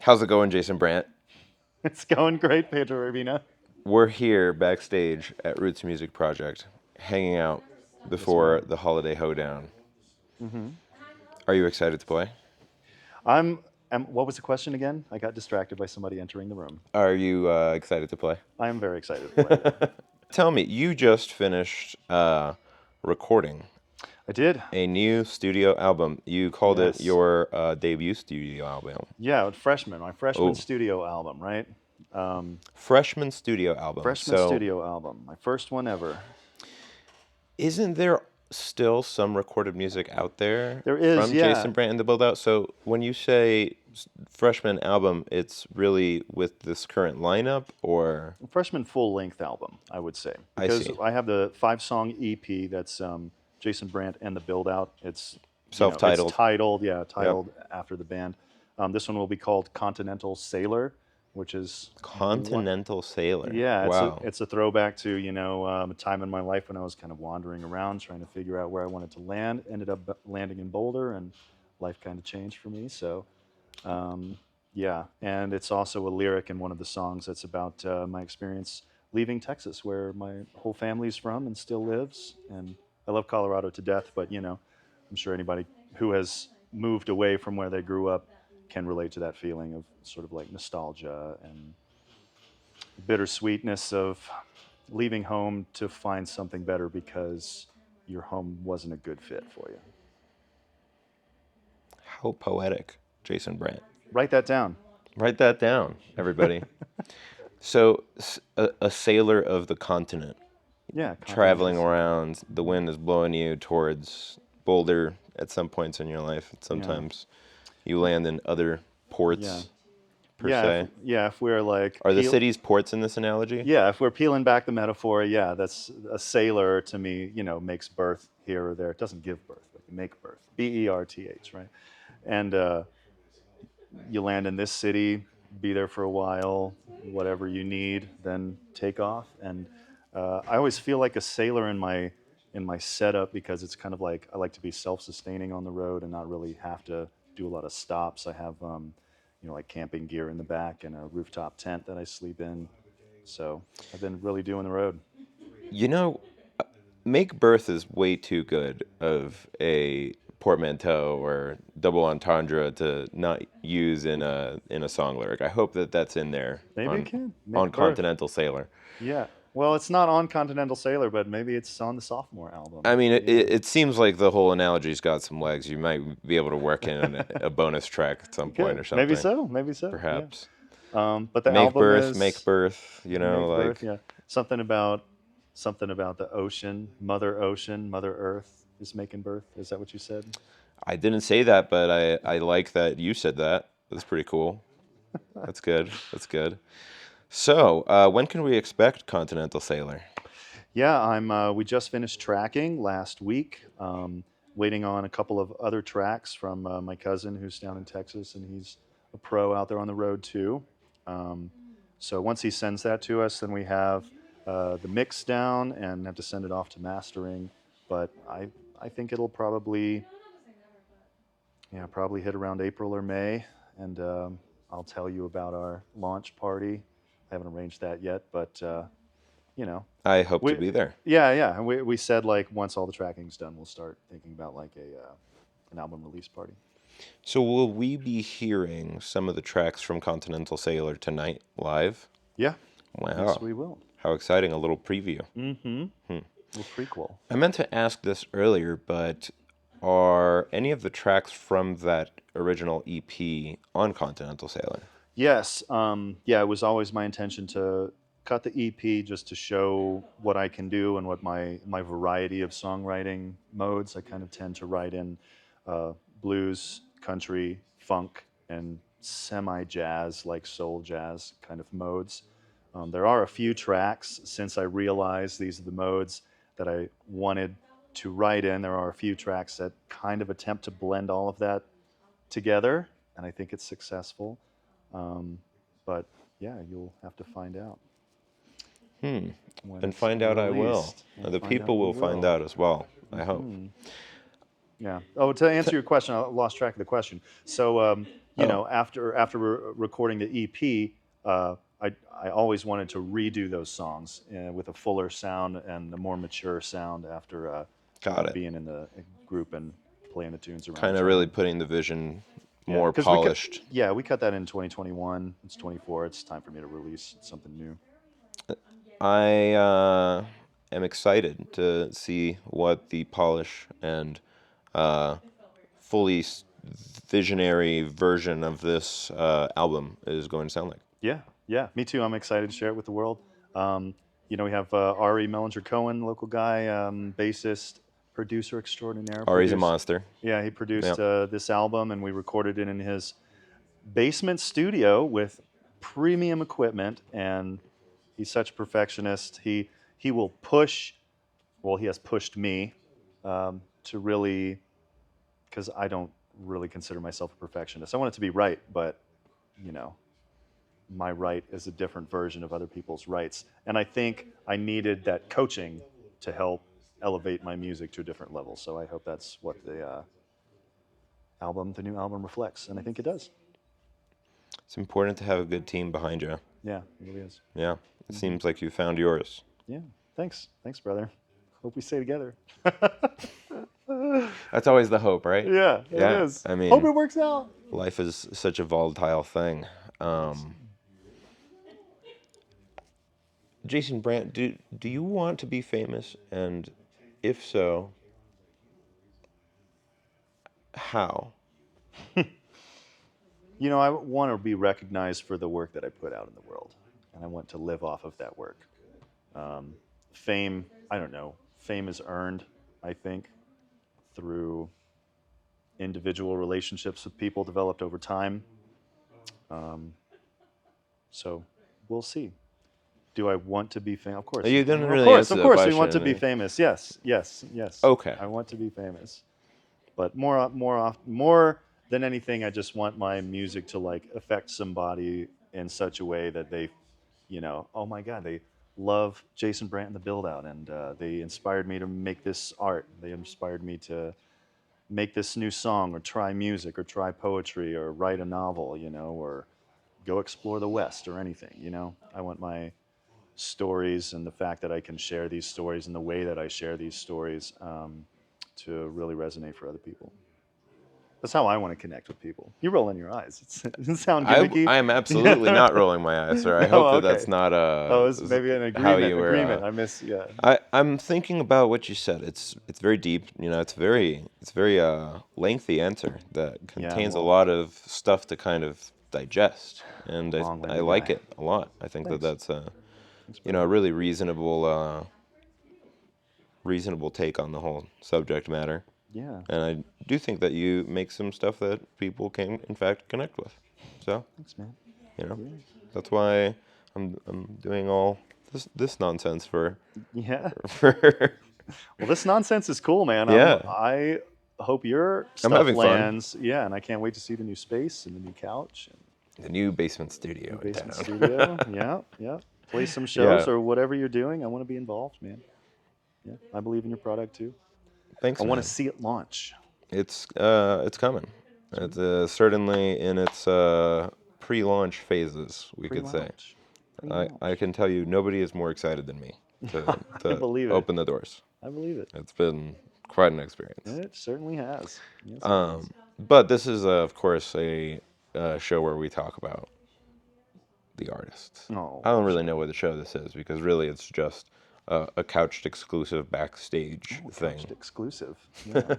How's it going, Jason Brandt? It's going great, Pedro Urbina. We're here backstage at Roots Music Project, hanging out Yes, we before are. the holiday hoedown. hmm Are you excited to play? I'm. What was the question again? I got distracted by somebody entering the room. Are you excited to play? I am very excited to play. Yeah, Tell me, you just finished recording I did. a new studio album. You called it Yes. your debut studio album. Yeah, freshman. My freshman Oh, studio album, right? Um, freshman studio album. Freshman So, studio album. My first one ever. isn't there still some recorded music out there There is, from yeah. Jason Brandt and the Build Out? So when you say freshman album, it's really with this current lineup, or Freshman full length album, I would say, I because see, I have the 5 song EP that's Jason Brandt and the Build Out. It's self-titled. titled, yeah, Yep. titled after the band. This one will be called Continental Sailor, which is what, Continental Sailor. yeah, Wow. it's a throwback to a time in my life when I was kind of wandering around trying to figure out where I wanted to land. Ended up landing in Boulder, and life kind of changed for me. So um, yeah, and it's also a lyric in one of the songs that's about my experience leaving Texas, where my whole family's from and still lives. And I love Colorado to death, but I'm sure anybody who has moved away from where they grew up can relate to that feeling of sort of like nostalgia and bittersweetness of leaving home to find something better because your home wasn't a good fit for you. How poetic, Jason Brandt. Write that down. Write that down, everybody. So, a sailor of the continent, Yeah, Continental traveling Sailor. around, the wind is blowing you towards Boulder at some points in your life. Yeah, Sometimes you land in other yeah. ports, per Yeah, if se. yeah, if we're like Are the cities ports in this analogy? yeah, if we're peeling back the metaphor, yeah, that's a sailor to me, makes birth here or there. It doesn't give birth, but you make birth. Berth, right? And you land in this city, be there for a while, whatever you need, then take off. And I always feel like a sailor in my setup because it's kind of like I like to be self-sustaining on the road and not really have to do a lot of stops. I have like camping gear in the back and a rooftop tent that I sleep in. So I've been really doing the road. You know, make birth is way too good of a portmanteau or double entendre to not use in a song lyric. I hope that that's in there Maybe it on can on make birth. Continental Sailor. Yeah. Well, it's not on Continental Sailor, but maybe it's on the sophomore album. I mean, it, Yeah. it, it seems like the whole analogy's got some legs. You might be able to work in a bonus track at some You point or could. Maybe something, so. Maybe so. Yeah. perhaps. But the album Make is birth, Make Birth. like Yeah. Something about the ocean, Mother Earth is making birth. Is that what you said? I didn't say that, but I like that you said that. That's pretty cool. That's good. That's good. So, when can we expect Continental Sailor? Yeah. I'm. We just finished tracking last week. Waiting on a couple of other tracks from my cousin who's down in Texas, and he's a pro out there on the road too. Um, so once he sends that to us, then we have the mix down and have to send it off to mastering. But I think it'll probably hit around April or May, and I'll tell you about our launch party. I haven't arranged that yet, but you know, I hope to we be there. yeah, and we said like once all the tracking's done, we'll start thinking about like a an album release party. So, will we be hearing some of the tracks from Continental Sailor tonight live? Yeah, yes, Wow. we will. How exciting, a little preview. Mm-hmm. Little prequel. I meant to ask this earlier, but are any of the tracks from that original EP on Continental Sailor? Yes, yeah, it was always my intention to cut the EP just to show what I can do and what my variety of songwriting modes. I kind of tend to write in blues, country, funk, and semi jazz, like soul jazz kind of modes. There are a few tracks since I realized these are the modes that I wanted to write in. There are a few tracks that kind of attempt to blend all of that together, and I think it's successful. Um, but yeah, you'll have to find out Hmm. when And it's find out I will. released. And And the find out people we will find will. out as well, I hope. hmm Yeah. Oh, to answer your question, I lost track of the question. So, Oh, after recording the EP, I always wanted to redo those songs with a fuller sound and a more mature sound after got it. being in the group and playing the tunes around Kind the of really time. putting the vision Yeah, more because polished. we cut that in 2021. It's 24. It's time for me to release something new. I am excited to see what the polish and uh, fully visionary version of this album is going to sound like. Yeah, yeah, me too. I'm excited to share it with the world. Um, we have Ari Mellinger Cohen, local guy, bassist, producer extraordinaire. Ari's a monster. Yeah, he produced Yeah. this album, and we recorded it in his basement studio with premium equipment. And he's such a perfectionist. He will push. Well, he has pushed me to really, because I don't really consider myself a perfectionist. I want it to be right, but you know, my right is a different version of other people's rights. And I think I needed that coaching to help elevate my music to a different level. So I hope that's what the new album reflects, and I think it does. It's important to have a good team behind you. Yeah, it really is. Yeah. It Hmm. seems like you found yours. Yeah, thanks, brother. Hope we stay together. That's always the hope, right? Yeah, it Yeah. is. I Hope mean, it works out. life is such a volatile thing. Yes. Jason Brandt, do you want to be famous? And if so, how? I want to be recognized for the work that I put out in the world, and I want to live off of that work. Um, Fame, I don't know. Fame is earned, I think, through individual relationships with people developed over time. Um, so we'll see. Do I want to be famous? Of course. You didn't Of really course, answer of that course, we want to be question. famous. Yes, yes, yes. Okay. I want to be famous, but more than anything, I just want my music to like affect somebody in such a way that they, oh my God, they love Jason Brandt and the Build Out, and they inspired me to make this art. They inspired me to make this new song, or try music, or try poetry, or write a novel, or go explore the West, or anything. I want my stories and the fact that I can share these stories and the way that I share these stories to really resonate for other people. That's how I want to connect with people. You roll in your eyes. It doesn't sound gimmicky. I am absolutely Yeah. not rolling my eyes, sir. I hope Oh, that okay. that's not Oh, it's maybe an how agreement. you were. Agreement. I miss. Yeah. I'm thinking about what you said. It's very deep. It's very lengthy answer that Yeah. contains a Well, lot of stuff to kind of digest, and I long-winded like guy. it a lot. I think that Thanks. that's Thanks, a brother. really reasonable take on the whole subject matter. Yeah. And I do think that you make some stuff that people can, in fact, connect with. So, Thanks, man. you know, Yeah. that's why I'm doing all this nonsense for Yeah. for Well, this nonsense is cool, man. yeah. I hope your I'm stuff having fun. lands. Yeah, and I can't wait to see the new space and the new couch and The new basement new studio in basement town. studio. Yeah, yeah. Play some Yeah. shows or whatever you're doing. I want to be involved, man. Yeah, I believe in your product too. I Thanks, want to man. see it launch. It's coming. Sweet. It's certainly in its pre-launch phases, we could say. Pre-launch. I Pre-launch. can tell you, nobody is more excited than me to I to believe it. open the doors. I believe it. It's been quite an experience. It certainly has. Yes, it has. But this is, of course, a show where we talk about the artists. Oh, I don't really know sure. what the show this is because really it's just a couched exclusive backstage Oh, thing. couched exclusive. Yeah.